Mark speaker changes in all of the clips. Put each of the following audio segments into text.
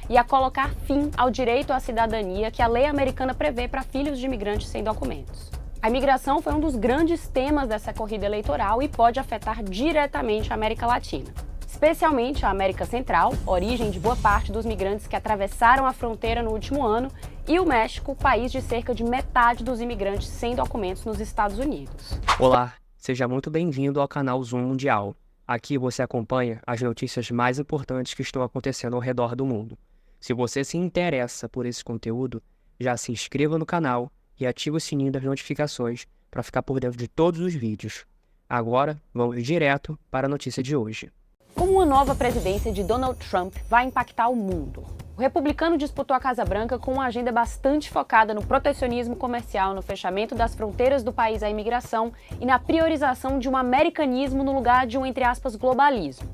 Speaker 1: e a colocar fim ao direito à cidadania que a lei americana prevê para filhos de imigrantes sem documentos. A imigração foi um dos grandes temas dessa corrida eleitoral e pode afetar diretamente a América Latina, especialmente a América Central, origem de boa parte dos migrantes que atravessaram a fronteira no último ano, e o México, país de cerca de metade dos imigrantes sem documentos nos Estados Unidos.
Speaker 2: Olá, seja muito bem-vindo ao canal Zoom Mundial. Aqui você acompanha as notícias mais importantes que estão acontecendo ao redor do mundo. Se você se interessa por esse conteúdo, já se inscreva no canal e ative o sininho das notificações para ficar por dentro de todos os vídeos. Agora, vamos direto para a notícia de hoje.
Speaker 1: Como uma nova presidência de Donald Trump vai impactar o mundo? O republicano disputou a Casa Branca com uma agenda bastante focada no protecionismo comercial, no fechamento das fronteiras do país à imigração e na priorização de um americanismo no lugar de um, entre aspas, globalismo.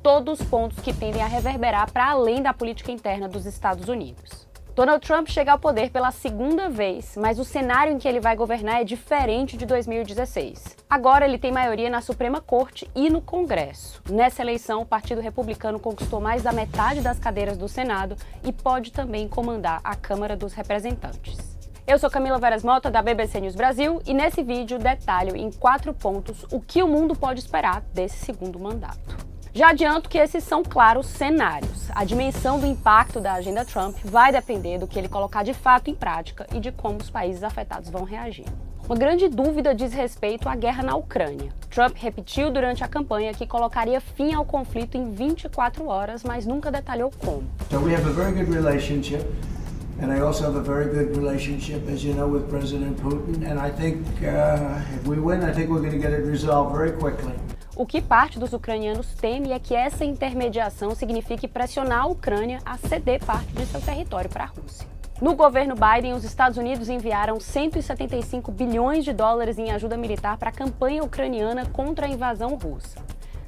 Speaker 1: Todos pontos que tendem a reverberar para além da política interna dos Estados Unidos. Donald Trump chega ao poder pela segunda vez, mas o cenário em que ele vai governar é diferente de 2016. Agora ele tem maioria na Suprema Corte e no Congresso. Nessa eleição, o Partido Republicano conquistou mais da metade das cadeiras do Senado e pode também comandar a Câmara dos Representantes. Eu sou Camila Veras Mota, da BBC News Brasil, e nesse vídeo detalho em 4 pontos o que o mundo pode esperar desse segundo mandato. Já adianto que esses são, claro, cenários. A dimensão do impacto da agenda Trump vai depender do que ele colocar de fato em prática e de como os países afetados vão reagir. Uma grande dúvida diz respeito à guerra na Ucrânia. Trump repetiu durante a campanha que colocaria fim ao conflito em 24 horas, mas nunca detalhou como.
Speaker 3: So we have a very good relationship, and I also have a very good relationship, as you know, with President Putin. And I think if we win, I think we're going to get it resolved very quickly.
Speaker 1: O que parte dos ucranianos teme é que essa intermediação signifique pressionar a Ucrânia a ceder parte de seu território para a Rússia. No governo Biden, os Estados Unidos enviaram 175 bilhões de dólares em ajuda militar para a campanha ucraniana contra a invasão russa.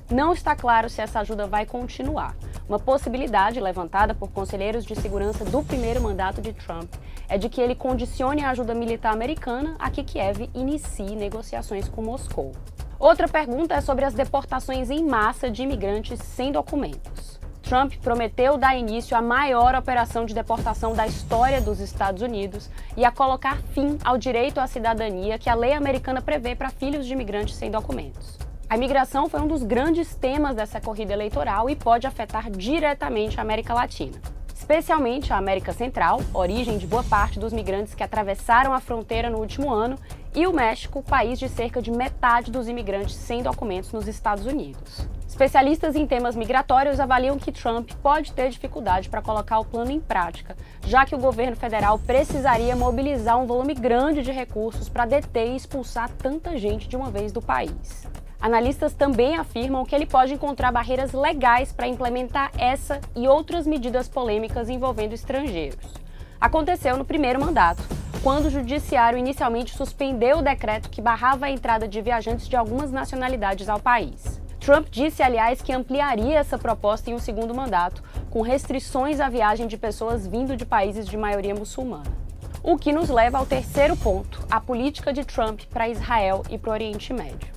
Speaker 1: Não está claro se essa ajuda vai continuar. Uma possibilidade levantada por conselheiros de segurança do primeiro mandato de Trump é de que ele condicione a ajuda militar americana a que Kiev inicie negociações com Moscou. Outra pergunta é sobre as deportações em massa de imigrantes sem documentos. Trump prometeu dar início à maior operação de deportação da história dos Estados Unidos e a colocar fim ao direito à cidadania que a lei americana prevê para filhos de imigrantes sem documentos. A imigração foi um dos grandes temas dessa corrida eleitoral e pode afetar diretamente a América Latina, especialmente a América Central, origem de boa parte dos migrantes que atravessaram a fronteira no último ano, e o México, país de cerca de metade dos imigrantes sem documentos nos Estados Unidos. Especialistas em temas migratórios avaliam que Trump pode ter dificuldade para colocar o plano em prática, já que o governo federal precisaria mobilizar um volume grande de recursos para deter e expulsar tanta gente de uma vez do país. Analistas também afirmam que ele pode encontrar barreiras legais para implementar essa e outras medidas polêmicas envolvendo estrangeiros. Aconteceu no primeiro mandato, quando o judiciário inicialmente suspendeu o decreto que barrava a entrada de viajantes de algumas nacionalidades ao país. Trump disse, aliás, que ampliaria essa proposta em um segundo mandato, com restrições à viagem de pessoas vindo de países de maioria muçulmana. O que nos leva ao terceiro ponto, a política de Trump para Israel e para o Oriente Médio.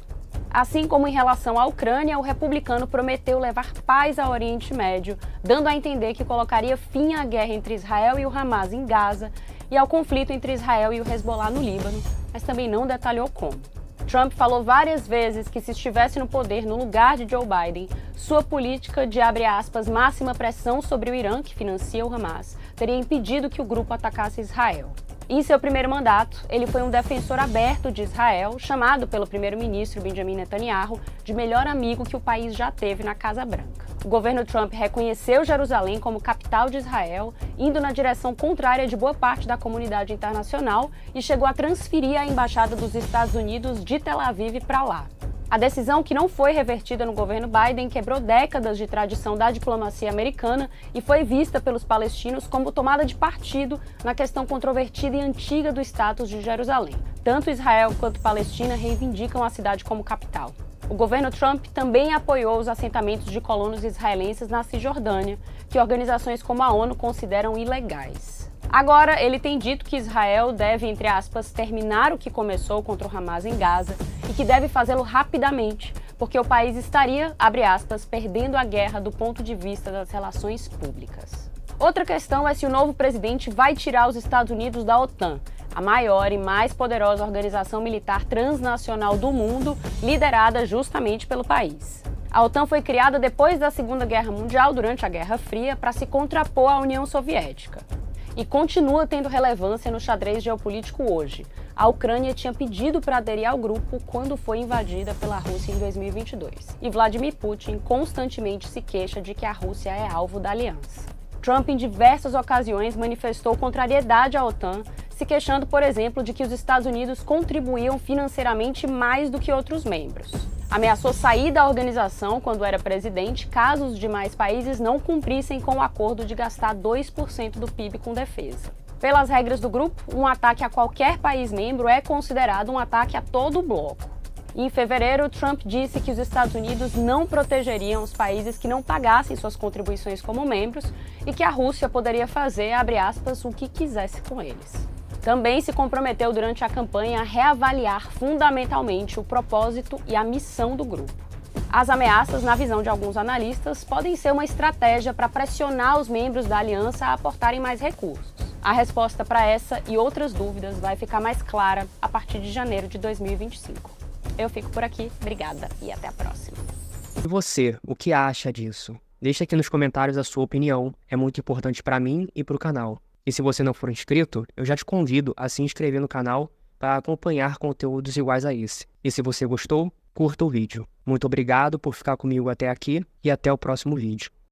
Speaker 1: Assim como em relação à Ucrânia, o republicano prometeu levar paz ao Oriente Médio, dando a entender que colocaria fim à guerra entre Israel e o Hamas em Gaza e ao conflito entre Israel e o Hezbollah no Líbano, mas também não detalhou como. Trump falou várias vezes que se estivesse no poder no lugar de Joe Biden, sua política de, abre aspas, máxima pressão sobre o Irã, que financia o Hamas, teria impedido que o grupo atacasse Israel. Em seu primeiro mandato, ele foi um defensor aberto de Israel, chamado pelo primeiro-ministro Benjamin Netanyahu de melhor amigo que o país já teve na Casa Branca. O governo Trump reconheceu Jerusalém como capital de Israel, indo na direção contrária de boa parte da comunidade internacional e chegou a transferir a embaixada dos Estados Unidos de Tel Aviv para lá. A decisão, que não foi revertida no governo Biden, quebrou décadas de tradição da diplomacia americana e foi vista pelos palestinos como tomada de partido na questão controvertida e antiga do status de Jerusalém. Tanto Israel quanto Palestina reivindicam a cidade como capital. O governo Trump também apoiou os assentamentos de colonos israelenses na Cisjordânia, que organizações como a ONU consideram ilegais. Agora, ele tem dito que Israel deve, entre aspas, terminar o que começou contra o Hamas em Gaza e que deve fazê-lo rapidamente, porque o país estaria, abre aspas, perdendo a guerra do ponto de vista das relações públicas. Outra questão é se o novo presidente vai tirar os Estados Unidos da OTAN, a maior e mais poderosa organização militar transnacional do mundo, liderada justamente pelo país. A OTAN foi criada depois da Segunda Guerra Mundial, durante a Guerra Fria, para se contrapor à União Soviética. E continua tendo relevância no xadrez geopolítico hoje. A Ucrânia tinha pedido para aderir ao grupo quando foi invadida pela Rússia em 2022. E Vladimir Putin constantemente se queixa de que a Rússia é alvo da aliança. Trump, em diversas ocasiões, manifestou contrariedade à OTAN, se queixando, por exemplo, de que os Estados Unidos contribuíam financeiramente mais do que outros membros. Ameaçou sair da organização quando era presidente, caso os demais países não cumprissem com o acordo de gastar 2% do PIB com defesa. Pelas regras do grupo, um ataque a qualquer país membro é considerado um ataque a todo o bloco. Em fevereiro, Trump disse que os Estados Unidos não protegeriam os países que não pagassem suas contribuições como membros e que a Rússia poderia fazer, abre aspas, o que quisesse com eles. Também se comprometeu durante a campanha a reavaliar fundamentalmente o propósito e a missão do grupo. As ameaças, na visão de alguns analistas, podem ser uma estratégia para pressionar os membros da aliança a aportarem mais recursos. A resposta para essa e outras dúvidas vai ficar mais clara a partir de janeiro de 2025. Eu fico por aqui, obrigada e até a próxima.
Speaker 2: E você, o que acha disso? Deixa aqui nos comentários a sua opinião, é muito importante para mim e para o canal. E se você não for inscrito, eu já te convido a se inscrever no canal para acompanhar conteúdos iguais a esse. E se você gostou, curta o vídeo. Muito obrigado por ficar comigo até aqui e até o próximo vídeo.